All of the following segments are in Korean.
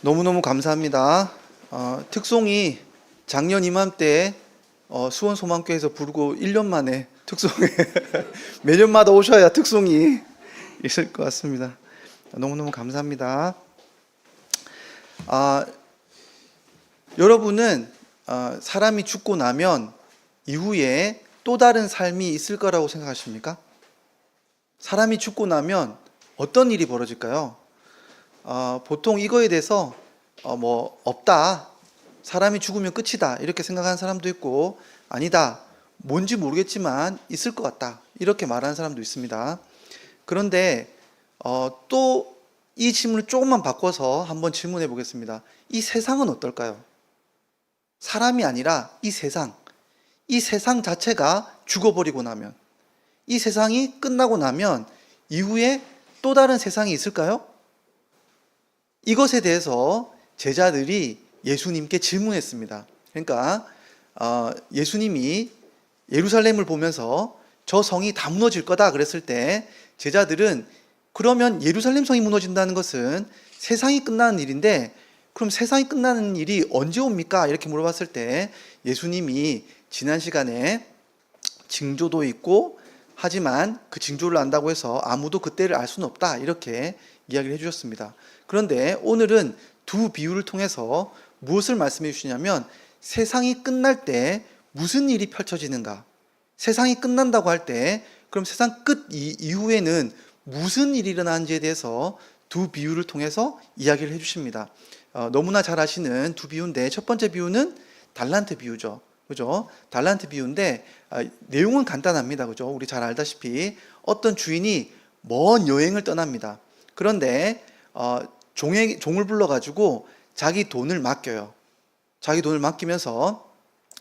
너무너무 감사합니다. 특송이 작년 이맘때 수원 소망교회에서 부르고 1년 만에 특송에 매년마다 오셔야 특송이 있을 것 같습니다. 너무너무 감사합니다. 여러분은 사람이 죽고 나면 이후에 또 다른 삶이 있을 거라고 생각하십니까? 사람이 죽고 나면 어떤 일이 벌어질까요? 보통 이거에 대해서 없다, 사람이 죽으면 끝이다 이렇게 생각하는 사람도 있고, 아니다, 뭔지 모르겠지만 있을 것 같다 이렇게 말하는 사람도 있습니다. 그런데 또 이 질문을 조금만 바꿔서 한번 질문해 보겠습니다. 이 세상은 어떨까요? 사람이 아니라 이 세상 자체가 죽어버리고 나면, 이 세상이 끝나고 나면 이후에 또 다른 세상이 있을까요? 이것에 대해서 제자들이 예수님께 질문했습니다. 그러니까 예수님이 예루살렘을 보면서 저 성이 다 무너질 거다 그랬을 때 제자들은, 그러면 예루살렘 성이 무너진다는 것은 세상이 끝나는 일인데 그럼 세상이 끝나는 일이 언제 옵니까? 이렇게 물어봤을 때 예수님이 지난 시간에 징조도 있고 하지만 그 징조를 안다고 해서 아무도 그때를 알 수는 없다 이렇게 이야기를 해주셨습니다. 그런데 오늘은 두 비유를 통해서 무엇을 말씀해 주시냐면, 세상이 끝날 때 무슨 일이 펼쳐지는가, 세상이 끝난다고 할 때 그럼 세상 끝 이후에는 무슨 일이 일어나는지에 대해서 두 비유를 통해서 이야기를 해주십니다. 너무나 잘 아시는 두 비유인데, 첫 번째 비유는 달란트 비유죠. 그죠? 달란트 비유인데 내용은 간단합니다. 그죠? 우리 잘 알다시피 어떤 주인이 먼 여행을 떠납니다. 그런데 종을 불러가지고 자기 돈을 맡겨요. 자기 돈을 맡기면서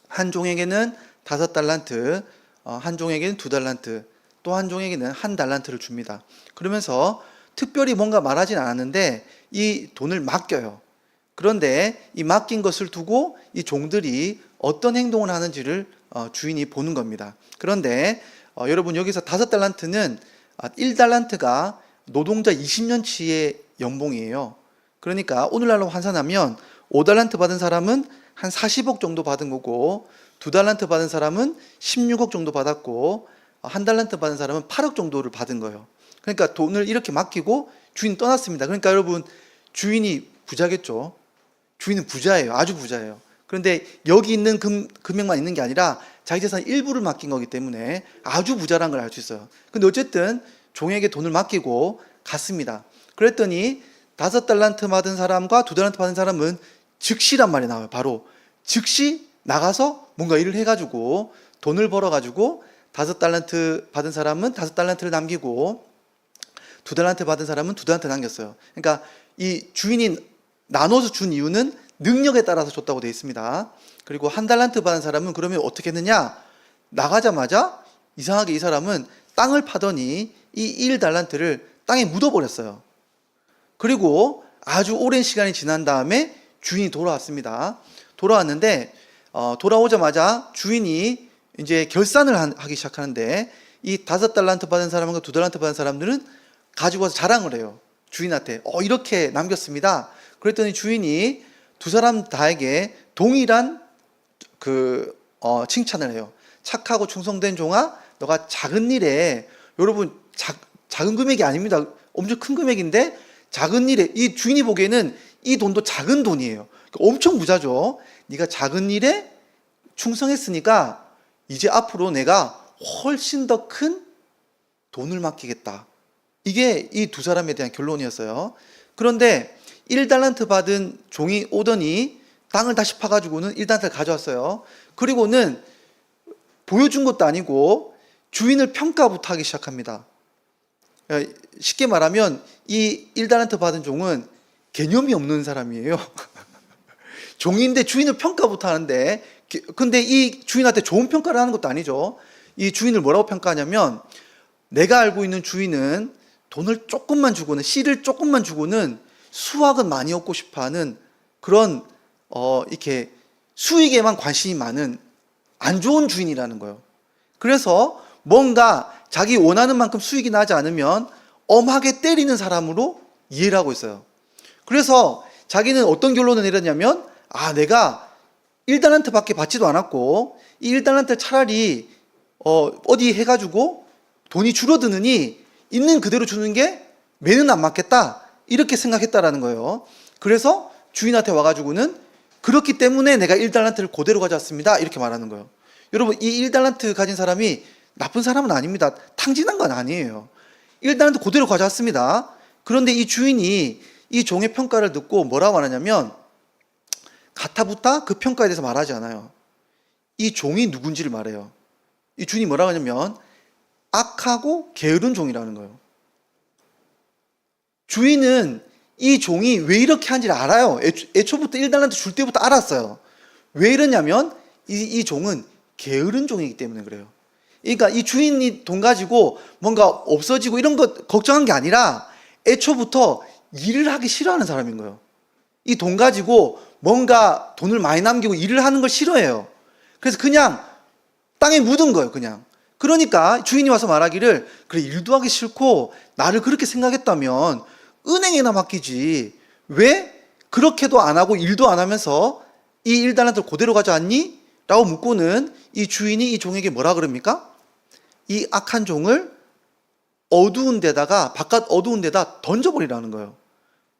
한 종에게는 5달란트, 한 종에게는 2달란트, 또 한 종에게는 1달란트를 줍니다. 그러면서 특별히 뭔가 말하진 않았는데 이 돈을 맡겨요. 그런데 이 맡긴 것을 두고 이 종들이 어떤 행동을 하는지를 주인이 보는 겁니다. 그런데 여러분, 여기서 5달란트는 1달란트가 노동자 20년치의 연봉이에요. 그러니까 오늘날로 환산하면 5달란트 받은 사람은 한 40억 정도 받은 거고, 2달란트 받은 사람은 16억 정도 받았고, 1달란트 받은 사람은 8억 정도를 받은 거예요. 그러니까 돈을 이렇게 맡기고 주인 떠났습니다. 그러니까 여러분, 주인이 부자겠죠. 주인은 부자예요. 아주 부자예요. 그런데 여기 있는 금액만 있는 게 아니라 자기 재산 일부를 맡긴 거기 때문에 아주 부자라는 걸 알 수 있어요. 근데 어쨌든 종에게 돈을 맡기고 갔습니다. 그랬더니 5달란트 받은 사람과 2달란트 받은 사람은 즉시란 말이 나와요. 바로 즉시 나가서 뭔가 일을 해가지고 돈을 벌어가지고 5달란트 받은 사람은 5달란트를 남기고 2달란트 받은 사람은 2달란트 남겼어요. 그러니까 이 주인이 나눠서 준 이유는 능력에 따라서 줬다고 되어 있습니다. 그리고 1달란트 받은 사람은 그러면 어떻게 했느냐? 나가자마자 이상하게 이 사람은 땅을 파더니 이 1달란트를 땅에 묻어버렸어요. 그리고 아주 오랜 시간이 지난 다음에 주인이 돌아왔습니다. 돌아왔는데 돌아오자마자 주인이 이제 결산을 하기 시작하는데, 이 5달란트 받은 사람과 2달란트 받은 사람들은 가지고 와서 자랑을 해요. 주인한테 이렇게 남겼습니다. 그랬더니 주인이 두 사람 다에게 동일한 칭찬을 해요. 착하고 충성된 종아, 너가 작은 일에, 여러분 작은 금액이 아닙니다. 엄청 큰 금액인데 작은 일에, 이 주인이 보기에는 이 돈도 작은 돈이에요. 엄청 부자죠. 네가 작은 일에 충성했으니까 이제 앞으로 내가 훨씬 더 큰 돈을 맡기겠다. 이게 이 두 사람에 대한 결론이었어요. 그런데 1달란트 받은 종이 오더니 땅을 다시 파가지고는 1달란트를 가져왔어요. 그리고는 보여준 것도 아니고 주인을 평가부터 하기 시작합니다. 쉽게 말하면 이 1달란트 받은 종은 개념이 없는 사람이에요. 종인데 주인을 평가부터 하는데, 근데 이 주인한테 좋은 평가를 하는 것도 아니죠. 이 주인을 뭐라고 평가하냐면, 내가 알고 있는 주인은 돈을 조금만 주고는, 씨를 조금만 주고는 수확은 많이 얻고 싶어하는 그런 이렇게 수익에만 관심이 많은 안 좋은 주인이라는 거예요. 그래서 뭔가 자기 원하는 만큼 수익이 나지 않으면 엄하게 때리는 사람으로 이해를 하고 있어요. 그래서 자기는 어떤 결론을 내렸냐면, 내가 1달란트밖에 받지도 않았고 이 1달란트를 차라리 어디 해가지고 돈이 줄어드느니 있는 그대로 주는 게 매는 안 맞겠다, 이렇게 생각했다라는 거예요. 그래서 주인한테 와가지고는 그렇기 때문에 내가 1달란트를 그대로 가져왔습니다, 이렇게 말하는 거예요. 여러분, 이 1달란트 가진 사람이 나쁜 사람은 아닙니다. 탕진한 건 아니에요. 1달란트 그대로 가져왔습니다. 그런데 이 주인이 이 종의 평가를 듣고 뭐라고 말하냐면, 가타부타 그 평가에 대해서 말하지 않아요. 이 종이 누군지를 말해요. 이 주인이 뭐라고 하냐면 악하고 게으른 종이라는 거예요. 주인은 이 종이 왜 이렇게 한지를 알아요. 애초부터 1달란트 줄 때부터 알았어요. 왜 이러냐면 이 종은 게으른 종이기 때문에 그래요. 그러니까 이 주인이 돈 가지고 뭔가 없어지고 이런 거 걱정한 게 아니라 애초부터 일을 하기 싫어하는 사람인 거예요. 이 돈 가지고 뭔가 돈을 많이 남기고 일을 하는 걸 싫어해요. 그래서 그냥 땅에 묻은 거예요, 그냥. 그러니까 주인이 와서 말하기를, 그래, 일도 하기 싫고 나를 그렇게 생각했다면 은행에나 맡기지, 왜 그렇게도 안 하고 일도 안 하면서 이 1달란트를 그대로 가져왔니? 라고 묻고는 이 주인이 이 종에게 뭐라 그럽니까? 이 악한 종을 어두운 데다가, 바깥 어두운 데다 던져버리라는 거예요.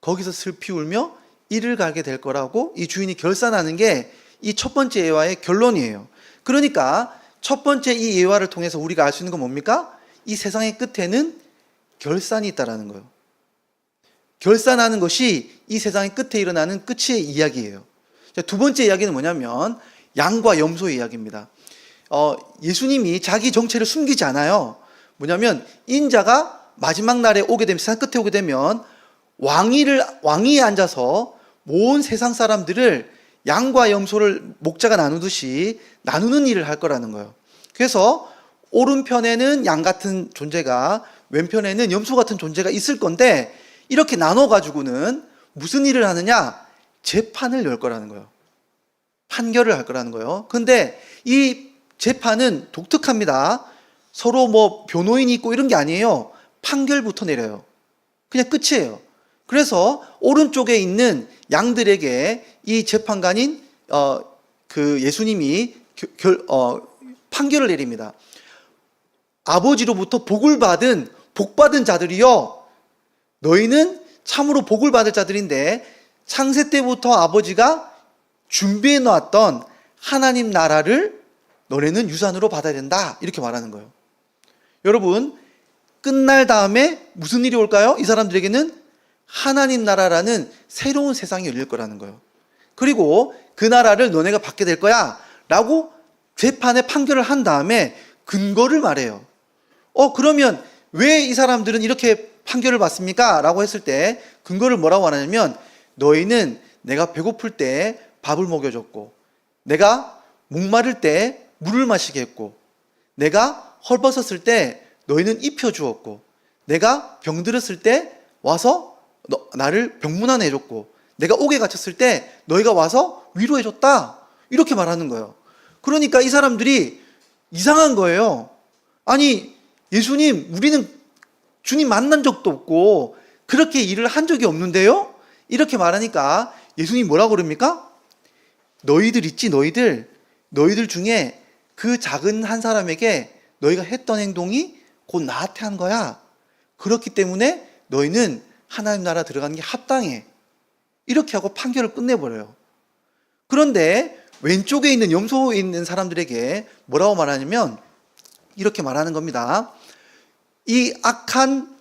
거기서 슬피 울며 이를 갈게 될 거라고 이 주인이 결산하는 게 이 첫 번째 예화의 결론이에요. 그러니까 첫 번째 이 예화를 통해서 우리가 알 수 있는 건 뭡니까? 이 세상의 끝에는 결산이 있다라는 거예요. 결산하는 것이 이 세상의 끝에 일어나는 끝의 이야기예요. 두 번째 이야기는 뭐냐면 양과 염소의 이야기입니다. 예수님이 자기 정체를 숨기지 않아요. 뭐냐면 인자가 마지막 날에 오게 되면, 세상 끝에 오게 되면 왕위에 앉아서 온 세상 사람들을 양과 염소를 목자가 나누듯이 나누는 일을 할 거라는 거예요. 그래서 오른편에는 양 같은 존재가, 왼편에는 염소 같은 존재가 있을 건데, 이렇게 나눠가지고는 무슨 일을 하느냐? 재판을 열 거라는 거예요. 판결을 할 거라는 거예요. 근데 이 재판은 독특합니다. 서로 뭐 변호인이 있고 이런 게 아니에요. 판결부터 내려요. 그냥 끝이에요. 그래서 오른쪽에 있는 양들에게 이 재판관인 그 예수님이 판결을 내립니다. 아버지로부터 복받은 자들이여, 너희는 참으로 복을 받을 자들인데 창세 때부터 아버지가 준비해 놓았던 하나님 나라를 너네는 유산으로 받아야 된다, 이렇게 말하는 거예요. 여러분, 끝날 다음에 무슨 일이 올까요? 이 사람들에게는 하나님 나라라는 새로운 세상이 열릴 거라는 거예요. 그리고 그 나라를 너네가 받게 될 거야 라고 재판에 판결을 한 다음에 근거를 말해요. 그러면 왜 이 사람들은 이렇게 판결을 받습니까? 라고 했을 때 근거를 뭐라고 하냐면, 너희는 내가 배고플 때 밥을 먹여줬고, 내가 목마를 때 물을 마시게 했고, 내가 헐벗었을 때 너희는 입혀주었고, 내가 병들었을 때 와서 나를 병문안 해줬고, 내가 옥에 갇혔을 때 너희가 와서 위로해줬다, 이렇게 말하는 거예요. 그러니까 이 사람들이 이상한 거예요. 아니, 예수님, 우리는 주님 만난 적도 없고 그렇게 일을 한 적이 없는데요? 이렇게 말하니까 예수님이 뭐라고 그럽니까? 너희들 있지, 너희들 중에 그 작은 한 사람에게 너희가 했던 행동이 곧 나한테 한 거야. 그렇기 때문에 너희는 하나님 나라 들어가는 게 합당해. 이렇게 하고 판결을 끝내버려요. 그런데 왼쪽에 있는 염소에 있는 사람들에게 뭐라고 말하냐면 이렇게 말하는 겁니다. 이 악한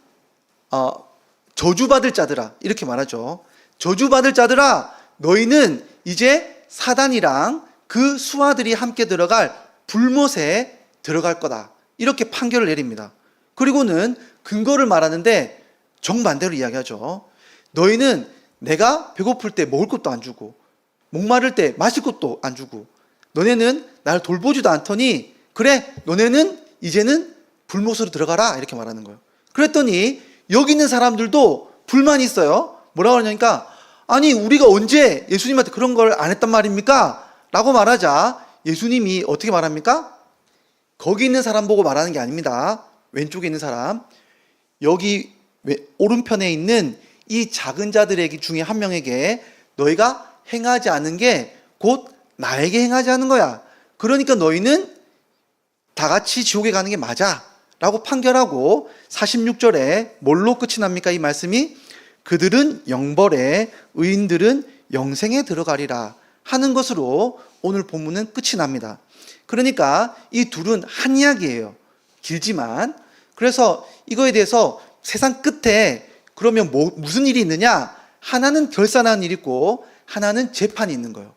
저주받을 자들아, 이렇게 말하죠. 저주받을 자들아, 너희는 이제 사단이랑 그 수하들이 함께 들어갈 불못에 들어갈 거다, 이렇게 판결을 내립니다. 그리고는 근거를 말하는데 정반대로 이야기하죠. 너희는 내가 배고플 때 먹을 것도 안 주고, 목마를 때 마실 것도 안 주고, 너네는 나를 돌보지도 않더니, 그래, 너네는 이제는 불못으로 들어가라, 이렇게 말하는 거예요. 그랬더니 여기 있는 사람들도 불만이 있어요. 뭐라고 하냐니까, 아니, 우리가 언제 예수님한테 그런 걸 안 했단 말입니까? 라고 말하자 예수님이 어떻게 말합니까? 거기 있는 사람 보고 말하는 게 아닙니다. 왼쪽에 있는 사람, 여기 오른편에 있는 이 작은 자들에게 중에 한 명에게 너희가 행하지 않은 게 곧 나에게 행하지 않은 거야. 그러니까 너희는 다 같이 지옥에 가는 게 맞아 라고 판결하고 46절에 뭘로 끝이 납니까? 이 말씀이 그들은 영벌에 의인들은 영생에 들어가리라 하는 것으로 오늘 본문은 끝이 납니다. 그러니까 이 둘은 한 이야기예요. 길지만. 그래서 이거에 대해서 세상 끝에 그러면 무슨 일이 있느냐? 하나는 결산하는 일이 있고 하나는 재판이 있는 거예요.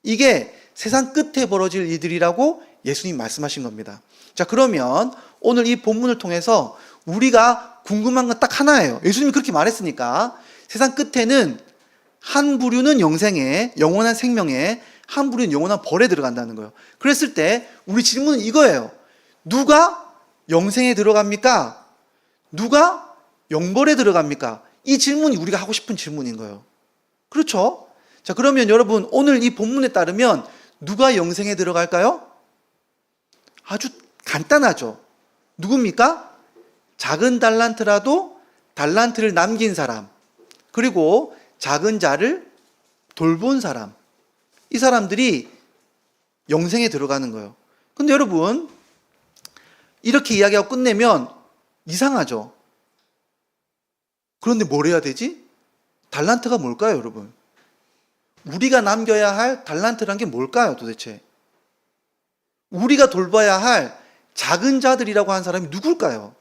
이게 세상 끝에 벌어질 일들이라고 예수님 말씀하신 겁니다. 자, 그러면 오늘 이 본문을 통해서 우리가 궁금한 건 딱 하나예요. 예수님이 그렇게 말했으니까 세상 끝에는 한 부류는 영생에, 영원한 생명에, 한 부류는 영원한 벌에 들어간다는 거예요. 그랬을 때 우리 질문은 이거예요. 누가 영생에 들어갑니까? 누가 영벌에 들어갑니까? 이 질문이 우리가 하고 싶은 질문인 거예요. 그렇죠? 자, 그러면 여러분 오늘 이 본문에 따르면 누가 영생에 들어갈까요? 아주 간단하죠. 누굽니까? 작은 달란트라도 달란트를 남긴 사람, 그리고 작은 자를 돌본 사람, 이 사람들이 영생에 들어가는 거예요. 근데 여러분 이렇게 이야기하고 끝내면 이상하죠. 그런데 뭘 해야 되지? 달란트가 뭘까요, 여러분? 우리가 남겨야 할 달란트란 게 뭘까요, 도대체? 우리가 돌봐야 할 작은 자들이라고 하는 사람이 누굴까요?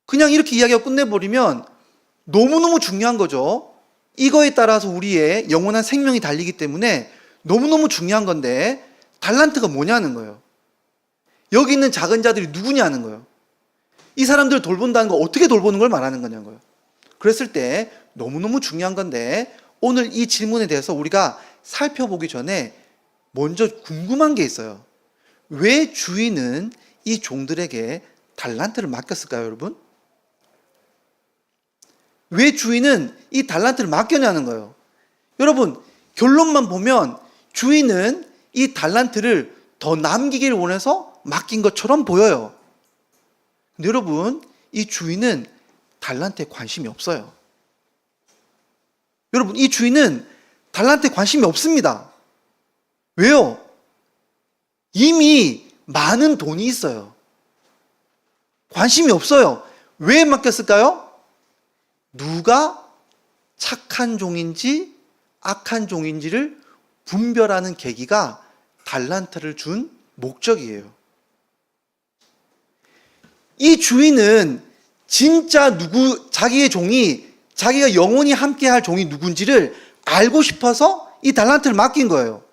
그냥 이렇게 이야기하고 끝내버리면 너무너무 중요한 거죠. 이거에 따라서 우리의 영원한 생명이 달리기 때문에 너무너무 중요한 건데 달란트가 뭐냐는 거예요. 여기 있는 작은 자들이 누구냐는 거예요. 이 사람들을 돌본다는 거 어떻게 돌보는 걸 말하는 거냐고요. 그랬을 때 너무너무 중요한 건데 오늘 이 질문에 대해서 우리가 살펴보기 전에 먼저 궁금한 게 있어요. 왜 주인은 이 종들에게 달란트를 맡겼을까요, 여러분? 왜 주인은 이 달란트를 맡겼냐는 거예요. 여러분, 결론만 보면 주인은 이 달란트를 더 남기길 원해서 맡긴 것처럼 보여요. 근데 여러분, 이 주인은 달란트에 관심이 없어요. 여러분, 이 주인은 달란트에 관심이 없습니다. 왜요? 이미 많은 돈이 있어요. 관심이 없어요. 왜 맡겼을까요? 누가 착한 종인지 악한 종인지를 분별하는 계기가 달란트를 준 목적이에요. 이 주인은 진짜 자기의 종이, 자기가 영원히 함께할 종이 누군지를 알고 싶어서 이 달란트를 맡긴 거예요.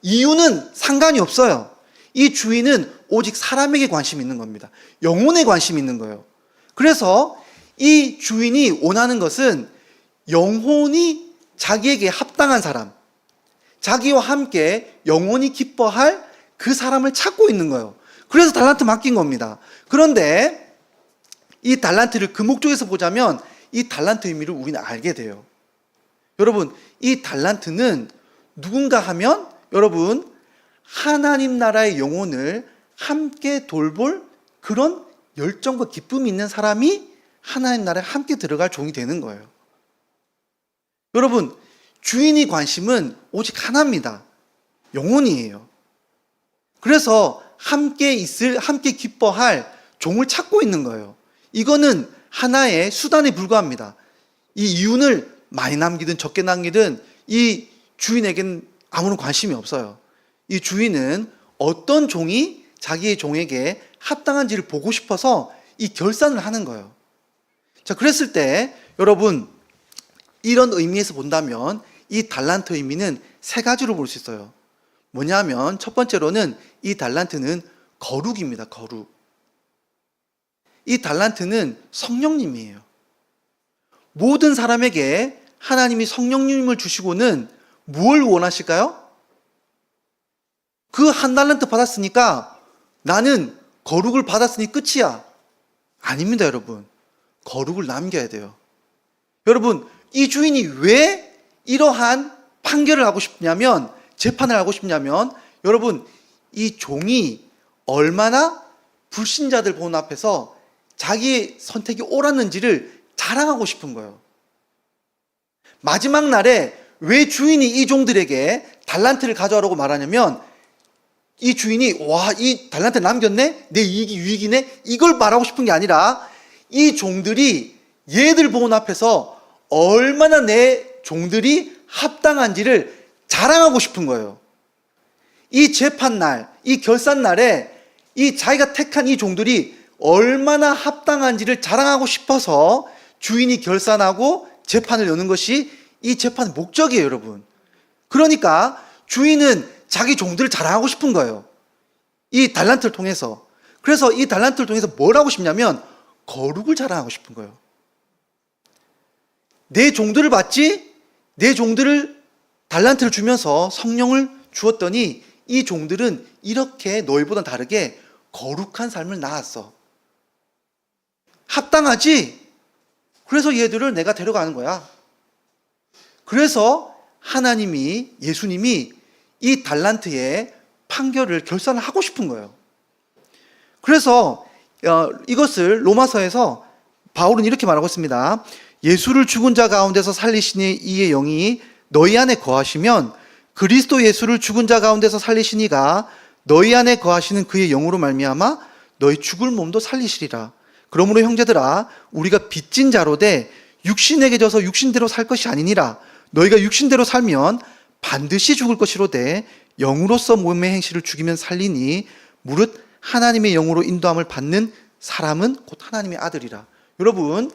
이유는 상관이 없어요. 이 주인은 오직 사람에게 관심이 있는 겁니다. 영혼에 관심이 있는 거예요. 그래서 이 주인이 원하는 것은 영혼이 자기에게 합당한 사람, 자기와 함께 영원히 기뻐할 그 사람을 찾고 있는 거예요. 그래서 달란트 맡긴 겁니다. 그런데 이 달란트를 그 목적에서 보자면 이 달란트 의미를 우리는 알게 돼요. 여러분, 이 달란트는 누군가 하면 여러분 하나님 나라의 영혼을 함께 돌볼 그런 열정과 기쁨이 있는 사람이 하나님 나라에 함께 들어갈 종이 되는 거예요. 여러분, 주인의 관심은 오직 하나입니다. 영혼이에요. 그래서 함께 기뻐할 종을 찾고 있는 거예요. 이거는 하나의 수단에 불과합니다. 이 이윤을 많이 남기든 적게 남기든 이 주인에게는 아무런 관심이 없어요. 이 주인은 어떤 종이 자기의 종에게 합당한지를 보고 싶어서 이 결산을 하는 거예요. 자, 그랬을 때 여러분 이런 의미에서 본다면 이 달란트 의미는 세 가지로 볼 수 있어요. 뭐냐면 첫 번째로는 이 달란트는 거룩입니다. 거룩. 이 달란트는 성령님이에요. 모든 사람에게 하나님이 성령님을 주시고는 뭘 원하실까요? 그 한 달란트 받았으니까 나는 거룩을 받았으니 끝이야. 아닙니다, 여러분. 거룩을 남겨야 돼요. 여러분, 이 주인이 왜 이러한 판결을 하고 싶냐면, 재판을 하고 싶냐면, 여러분, 이 종이 얼마나 불신자들 보는 앞에서 자기의 선택이 옳았는지를 자랑하고 싶은 거예요. 마지막 날에 왜 주인이 이 종들에게 달란트를 가져오라고 말하냐면 이 주인이 와, 이 달란트 남겼네? 내 이익이 유익이네? 이걸 말하고 싶은 게 아니라 이 종들이 얘들 보는 앞에서 얼마나 내 종들이 합당한지를 자랑하고 싶은 거예요. 이 재판날, 이 결산날에 이 자기가 택한 이 종들이 얼마나 합당한지를 자랑하고 싶어서 주인이 결산하고 재판을 여는 것이 이 재판의 목적이에요, 여러분. 그러니까 주인은 자기 종들을 자랑하고 싶은 거예요. 이 달란트를 통해서. 그래서 이 달란트를 통해서 뭘 하고 싶냐면 거룩을 자랑하고 싶은 거예요. 내 종들을 봤지? 내 종들을 달란트를 주면서 성령을 주었더니 이 종들은 이렇게 너희보다 다르게 거룩한 삶을 나았어. 합당하지? 그래서 얘들을 내가 데려가는 거야. 그래서 하나님이, 예수님이 이 달란트의 판결을 결산을 하고 싶은 거예요. 그래서 이것을 로마서에서 바울은 이렇게 말하고 있습니다. 예수를 죽은 자 가운데서 살리시니 이의 영이 너희 안에 거하시면 그리스도 예수를 죽은 자 가운데서 살리신 이가 너희 안에 거하시는 그의 영으로 말미암아 너희 죽을 몸도 살리시리라. 그러므로 형제들아 우리가 빚진 자로 돼 육신에게 져서 육신대로 살 것이 아니니라. 너희가 육신대로 살면 반드시 죽을 것이로되 영으로서 몸의 행실을 죽이면 살리니 무릇 하나님의 영으로 인도함을 받는 사람은 곧 하나님의 아들이라. 여러분,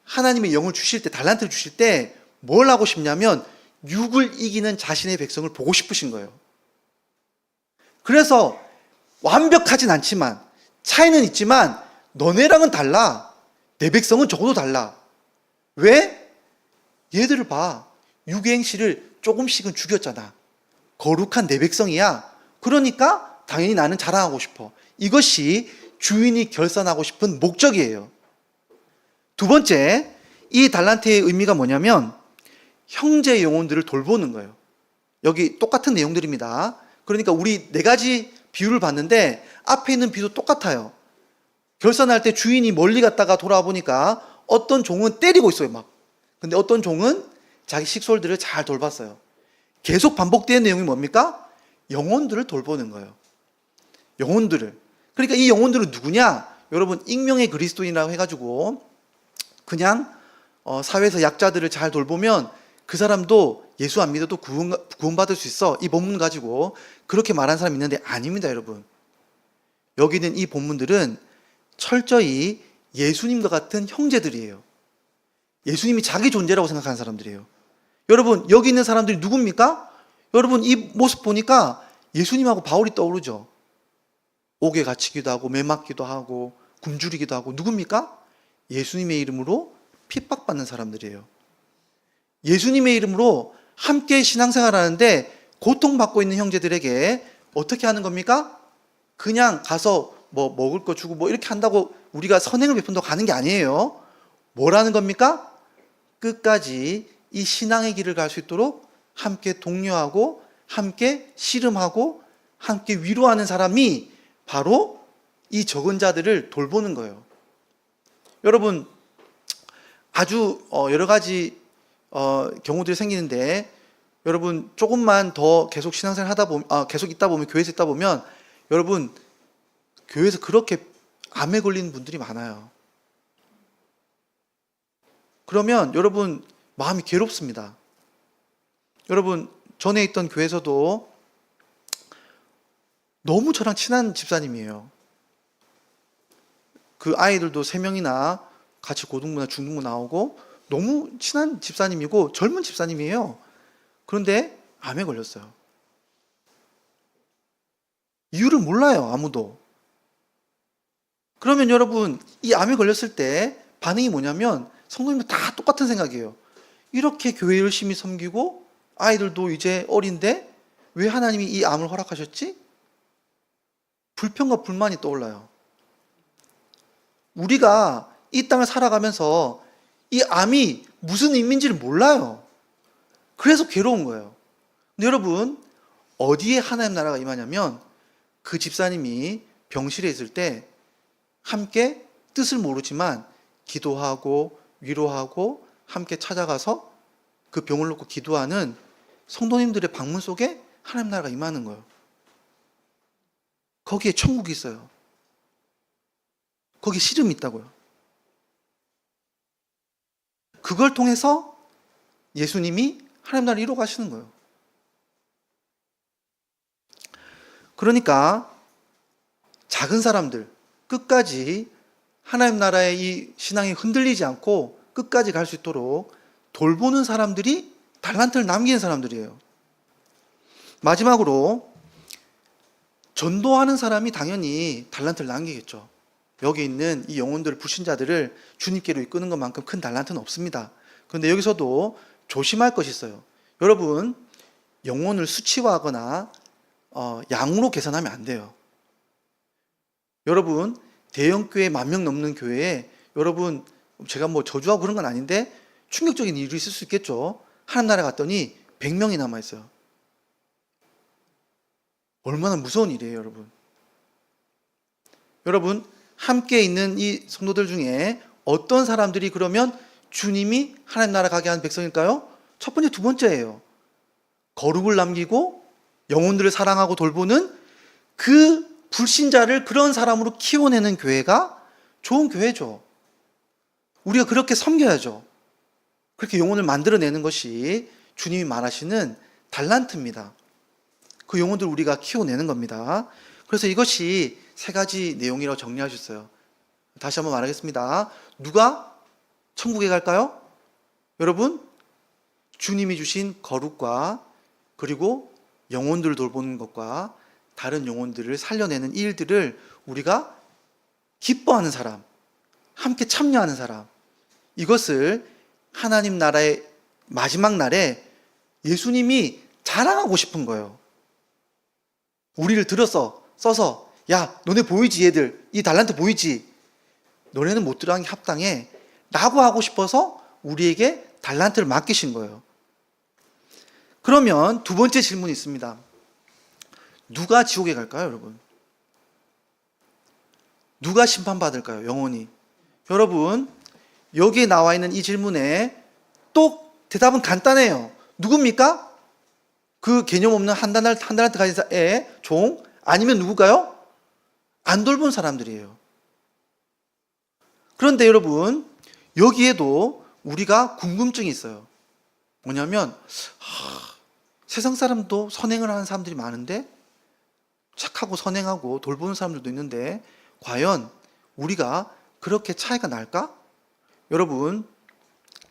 하나님의 영을 주실 때, 달란트를 주실 때 뭘 하고 싶냐면 육을 이기는 자신의 백성을 보고 싶으신 거예요. 그래서 완벽하진 않지만 차이는 있지만 너네랑은 달라. 내 백성은 적어도 달라. 왜? 얘들을 봐. 육의 행실을 조금씩은 죽였잖아. 거룩한 내 백성이야. 그러니까 당연히 나는 자랑하고 싶어. 이것이 주인이 결산하고 싶은 목적이에요. 두 번째, 이 달란트의 의미가 뭐냐면 형제의 영혼들을 돌보는 거예요. 여기 똑같은 내용들입니다. 그러니까 우리 네 가지 비유를 봤는데 앞에 있는 비유도 똑같아요. 결산할 때 주인이 멀리 갔다가 돌아와 보니까 어떤 종은 때리고 있어요, 막. 근데 어떤 종은 자기 식솔들을 잘 돌봤어요. 계속 반복되는 내용이 뭡니까? 영혼들을 돌보는 거예요. 영혼들을. 그러니까 이 영혼들은 누구냐? 여러분, 익명의 그리스도인이라고 해가지고 그냥 사회에서 약자들을 잘 돌보면 그 사람도 예수 안 믿어도 구원받을 수 있어. 이 본문 가지고 그렇게 말한 사람이 있는데 아닙니다, 여러분. 여기는 이 본문들은 철저히 예수님과 같은 형제들이에요. 예수님이 자기 존재라고 생각하는 사람들이에요. 여러분, 여기 있는 사람들이 누굽니까? 여러분, 이 모습 보니까 예수님하고 바울이 떠오르죠. 옥에 갇히기도 하고 매 맞기도 하고 굶주리기도 하고 누굽니까? 예수님의 이름으로 핍박받는 사람들이에요. 예수님의 이름으로 함께 신앙생활하는데 고통받고 있는 형제들에게 어떻게 하는 겁니까? 그냥 가서 뭐 먹을 거 주고 뭐 이렇게 한다고 우리가 선행을 베푼다고 가는 게 아니에요. 뭐라는 겁니까? 끝까지 이 신앙의 길을 갈 수 있도록 함께 독려하고 함께 씨름하고 함께 위로하는 사람이 바로 이 적은 자들을 돌보는 거예요. 여러분, 아주 여러 가지 경우들이 생기는데 여러분 조금만 더 계속 신앙생활 하다 보면 계속 있다 보면 교회에서 있다 보면 여러분 교회에서 그렇게 암에 걸리는 분들이 많아요. 그러면 여러분 마음이 괴롭습니다. 여러분 전에 있던 교회에서도 너무 저랑 친한 집사님이에요. 그 아이들도 3명이나 같이 고등부나 중등부 나오고 너무 친한 집사님이고 젊은 집사님이에요. 그런데 암에 걸렸어요. 이유를 몰라요, 아무도. 그러면 여러분 이 암에 걸렸을 때 반응이 뭐냐면 성도님들 다 똑같은 생각이에요. 이렇게 교회 열심히 섬기고 아이들도 이제 어린데 왜 하나님이 이 암을 허락하셨지? 불평과 불만이 떠올라요. 우리가 이 땅을 살아가면서 이 암이 무슨 의미인지를 몰라요. 그래서 괴로운 거예요. 근데 여러분 어디에 하나님 나라가 임하냐면 그 집사님이 병실에 있을 때 함께 뜻을 모르지만 기도하고 위로하고 함께 찾아가서 그 병을 놓고 기도하는 성도님들의 방문 속에 하나님 나라가 임하는 거예요. 거기에 천국이 있어요. 거기 시름이 있다고요. 그걸 통해서 예수님이 하나님 나라를 이루어 가시는 거예요. 그러니까 작은 사람들 끝까지 하나님 나라의 이 신앙이 흔들리지 않고 끝까지 갈 수 있도록 돌보는 사람들이 달란트를 남기는 사람들이에요. 마지막으로 전도하는 사람이 당연히 달란트를 남기겠죠. 여기 있는 이 영혼들, 불신자들을 주님께로 이끄는 것만큼 큰 달란트는 없습니다. 그런데 여기서도 조심할 것이 있어요. 여러분, 영혼을 수치화하거나 양으로 계산하면 안 돼요. 여러분, 대형교회 10,000명 넘는 교회에 여러분, 제가 뭐 저주하고 그런 건 아닌데 충격적인 일이 있을 수 있겠죠. 하나님 나라 갔더니 100명이 남아있어요. 얼마나 무서운 일이에요, 여러분. 여러분, 함께 있는 이 성도들 중에 어떤 사람들이 그러면 주님이 하나님 나라 가게 한 백성일까요? 첫 번째, 두 번째예요. 거룩을 남기고 영혼들을 사랑하고 돌보는 그 불신자를 그런 사람으로 키워내는 교회가 좋은 교회죠. 우리가 그렇게 섬겨야죠. 그렇게 영혼을 만들어내는 것이 주님이 말하시는 달란트입니다. 그 영혼들 우리가 키워내는 겁니다. 그래서 이것이 세 가지 내용이라고 정리하셨어요. 다시 한번 말하겠습니다. 누가 천국에 갈까요? 여러분, 주님이 주신 거룩과 그리고 영혼들을 돌보는 것과 다른 영혼들을 살려내는 일들을 우리가 기뻐하는 사람, 함께 참여하는 사람, 이것을 하나님 나라의 마지막 날에 예수님이 자랑하고 싶은 거예요. 우리를 써서 야, 너네 보이지 얘들, 이 달란트 보이지? 너네는 못 들어가는 게 합당해 라고 하고 싶어서 우리에게 달란트를 맡기신 거예요. 그러면 두 번째 질문이 있습니다. 누가 지옥에 갈까요, 여러분? 누가 심판받을까요, 영원히? 여러분, 여기에 나와 있는 이 질문에 또 대답은 간단해요. 누굽니까? 그 개념 없는 한 달란트 가진 자의 종, 아니면 누굴까요? 안 돌본 사람들이에요. 그런데 여러분, 여기에도 우리가 궁금증이 있어요. 뭐냐면, 세상 사람도 선행을 하는 사람들이 많은데, 착하고 선행하고 돌보는 사람들도 있는데, 과연 우리가 그렇게 차이가 날까? 여러분,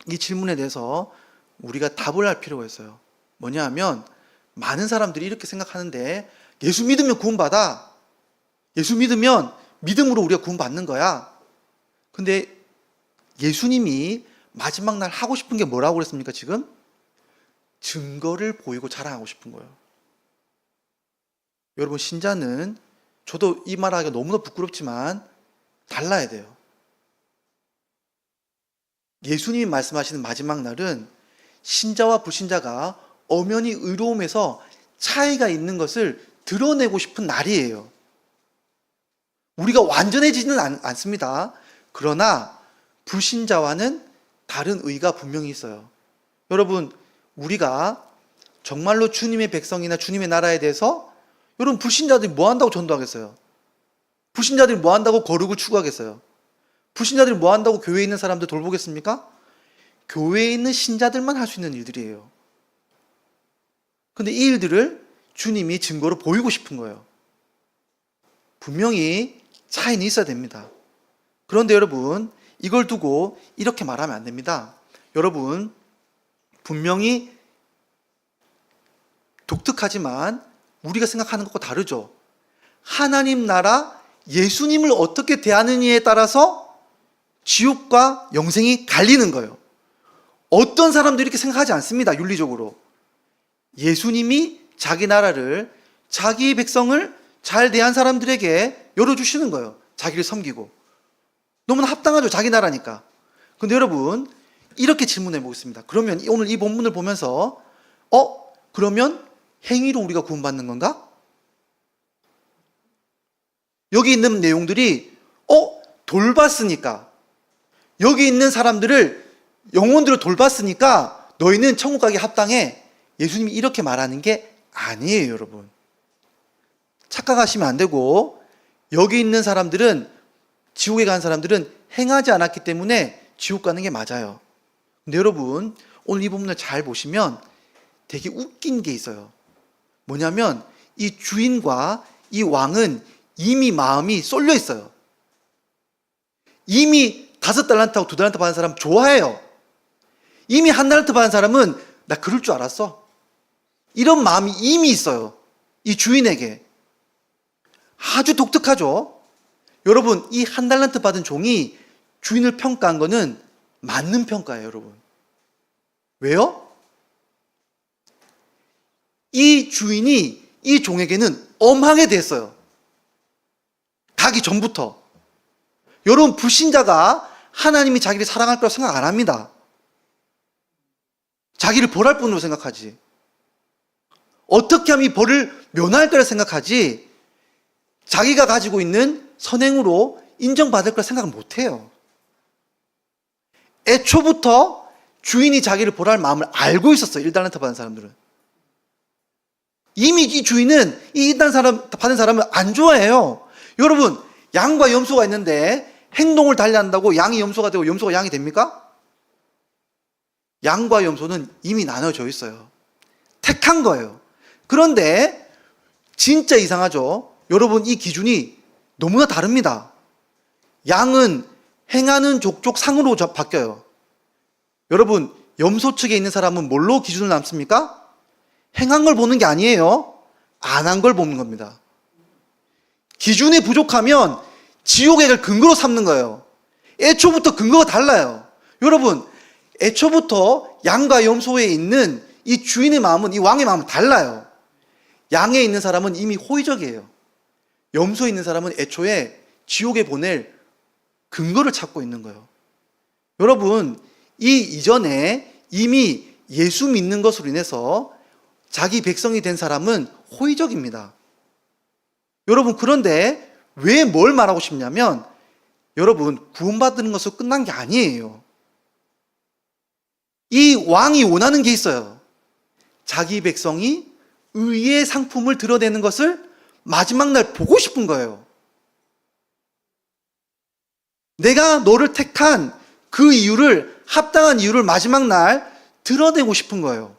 이 질문에 대해서 우리가 답을 할 필요가 있어요. 뭐냐 하면, 많은 사람들이 이렇게 생각하는데, 예수 믿으면 구원받아. 예수 믿으면 믿음으로 우리가 구원받는 거야. 근데 예수님이 마지막 날 하고 싶은 게 뭐라고 그랬습니까, 지금? 증거를 보이고 자랑하고 싶은 거예요. 여러분, 신자는, 저도 이 말하기가 너무나 부끄럽지만 달라야 돼요. 예수님이 말씀하시는 마지막 날은 신자와 불신자가 엄연히 의로움에서 차이가 있는 것을 드러내고 싶은 날이에요. 우리가 완전해지지는 않습니다. 그러나 불신자와는 다른 의가 분명히 있어요. 여러분, 우리가 정말로 주님의 백성이나 주님의 나라에 대해서, 여러분, 불신자들이 뭐 한다고 전도하겠어요? 불신자들이 뭐 한다고 거룩을 추구하겠어요? 불신자들이 뭐 한다고 교회에 있는 사람들 돌보겠습니까? 교회에 있는 신자들만 할 수 있는 일들이에요. 근데 이 일들을 주님이 증거로 보이고 싶은 거예요. 분명히 차이는 있어야 됩니다. 그런데 여러분, 이걸 두고 이렇게 말하면 안 됩니다. 여러분, 분명히 독특하지만 우리가 생각하는 것과 다르죠. 하나님 나라, 예수님을 어떻게 대하느냐에 따라서 지옥과 영생이 갈리는 거예요. 어떤 사람도 이렇게 생각하지 않습니다, 윤리적으로. 예수님이 자기 나라를, 자기 백성을 잘 대한 사람들에게 열어주시는 거예요. 자기를 섬기고. 너무나 합당하죠, 자기 나라니까. 근데 여러분, 이렇게 질문해 보겠습니다. 그러면 오늘 이 본문을 보면서 그러면 행위로 우리가 구원받는 건가? 여기 있는 내용들이 돌봤으니까, 여기 있는 사람들을, 영혼들을 돌봤으니까 너희는 천국 가기 합당해. 예수님이 이렇게 말하는 게 아니에요, 여러분. 착각하시면 안 되고, 여기 있는 사람들은, 지옥에 간 사람들은 행하지 않았기 때문에 지옥 가는 게 맞아요. 근데 여러분, 오늘 이 부분을 잘 보시면 되게 웃긴 게 있어요. 뭐냐면 이 주인과 이 왕은 이미 마음이 쏠려 있어요. 이미 5달란트하고 2달란트 받은 사람 좋아해요. 이미 1달란트 받은 사람은 나 그럴 줄 알았어. 이런 마음이 이미 있어요. 이 주인에게. 아주 독특하죠. 여러분, 이 1달란트 받은 종이 주인을 평가한 거는 맞는 평가예요, 여러분. 왜요? 이 주인이 이 종에게는 엄하게 됐어요. 가기 전부터. 여러분, 불신자가 하나님이 자기를 사랑할 거라고 생각 안 합니다. 자기를 벌할 뿐으로 생각하지. 어떻게 하면 이 벌을 면할 거라 생각하지, 자기가 가지고 있는 선행으로 인정받을 거라 생각을 못 해요. 애초부터 주인이 자기를 벌할 마음을 알고 있었어요. 1달란트 받은 사람들은. 이미 이 주인은 이 1달란트 받은 사람을 안 좋아해요. 여러분, 양과 염소가 있는데 행동을 달리한다고 양이 염소가 되고 염소가 양이 됩니까? 양과 염소는 이미 나눠져 있어요. 택한 거예요. 그런데 진짜 이상하죠? 여러분, 이 기준이 너무나 다릅니다. 양은 행하는 족족 상으로 바뀌어요. 여러분, 염소 측에 있는 사람은 뭘로 기준을 남습니까? 행한 걸 보는 게 아니에요. 안 한 걸 보는 겁니다. 기준이 부족하면 지옥의 근거로 삼는 거예요. 애초부터 근거가 달라요. 여러분, 애초부터 양과 염소에 있는 이 주인의 마음은, 이 왕의 마음은 달라요. 양에 있는 사람은 이미 호의적이에요. 염소에 있는 사람은 애초에 지옥에 보낼 근거를 찾고 있는 거예요. 여러분, 이 이전에 이미 예수 믿는 것으로 인해서 자기 백성이 된 사람은 호의적입니다. 여러분, 그런데 왜 뭘 말하고 싶냐면, 여러분, 구원받는 것으로 끝난 게 아니에요. 이 왕이 원하는 게 있어요. 자기 백성이 의의 상품을 드러내는 것을 마지막 날 보고 싶은 거예요. 내가 너를 택한 그 이유를, 합당한 이유를 마지막 날 드러내고 싶은 거예요.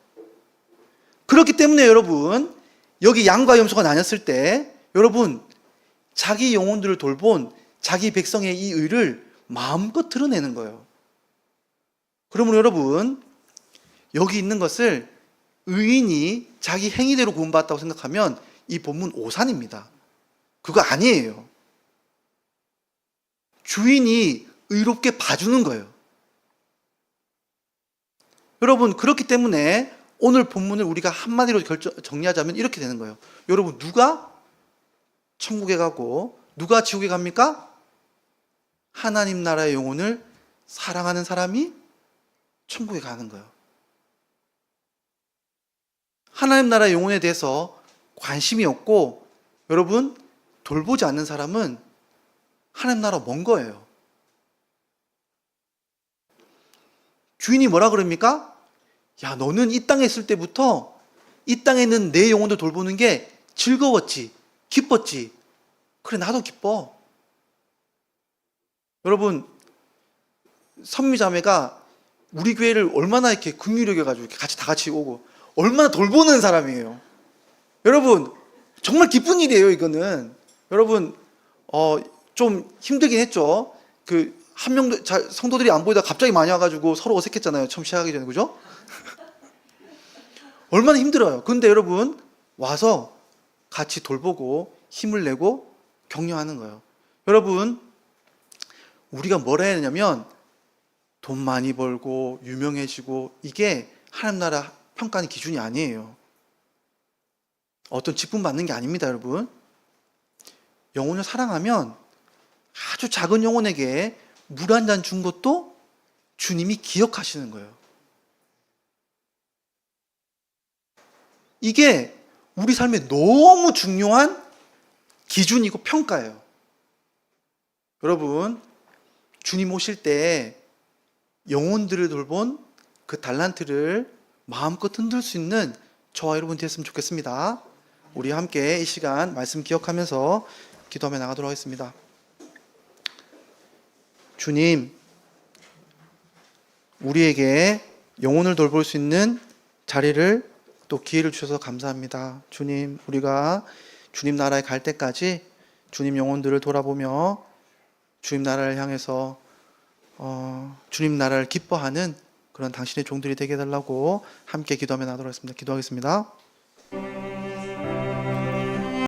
그렇기 때문에 여러분, 여기 양과 염소가 나뉘었을 때 여러분, 자기 영혼들을 돌본 자기 백성의 이 의를 마음껏 드러내는 거예요. 그러면 여러분, 여기 있는 것을 의인이 자기 행위대로 구원받았다고 생각하면 이 본문 오산입니다. 그거 아니에요. 주인이 의롭게 봐주는 거예요. 여러분, 그렇기 때문에 오늘 본문을 우리가 한마디로 정리하자면 이렇게 되는 거예요. 여러분, 누가 천국에 가고 누가 지옥에 갑니까? 하나님 나라의 영혼을 사랑하는 사람이 천국에 가는 거예요. 하나님 나라의 영혼에 대해서 관심이 없고 여러분, 돌보지 않는 사람은 하나님 나라 먼 거예요. 주인이 뭐라 그럽니까? 야, 너는 이 땅에 있을 때부터 이 땅에 있는 내 영혼들 돌보는 게 즐거웠지, 기뻤지. 그래, 나도 기뻐. 여러분, 선미자매가 우리 교회를 얼마나 이렇게 긍휼히 여겨가지고 이렇게 다 같이 오고 얼마나 돌보는 사람이에요. 여러분, 정말 기쁜 일이에요, 이거는. 여러분, 좀 힘들긴 했죠. 한 명도, 성도들이 안 보이다가 갑자기 많이 와가지고 서로 어색했잖아요. 처음 시작하기 전에, 그죠? 얼마나 힘들어요. 근데 여러분, 와서 같이 돌보고 힘을 내고 격려하는 거예요. 여러분, 우리가 뭘 해야 되냐면, 돈 많이 벌고 유명해지고 이게 하나님 나라 평가하는 기준이 아니에요. 어떤 직분 받는 게 아닙니다, 여러분. 영혼을 사랑하면 아주 작은 영혼에게 물 한 잔 준 것도 주님이 기억하시는 거예요. 이게 우리 삶에 너무 중요한 기준이고 평가예요. 여러분, 주님 오실 때 영혼들을 돌본 그 달란트를 마음껏 흔들 수 있는 저와 여러분 되었으면 좋겠습니다. 우리 함께 이 시간 말씀 기억하면서 기도하며 나가도록 하겠습니다. 주님, 우리에게 영혼을 돌볼 수 있는 자리를 또 기회를 주셔서 감사합니다. 주님, 우리가 주님 나라에 갈 때까지 주님 영혼들을 돌아보며 주님 나라를 향해서 주님 나라를 기뻐하는 그런 당신의 종들이 되게 해달라고 함께 기도하며 나도록 하겠습니다. 기도하겠습니다.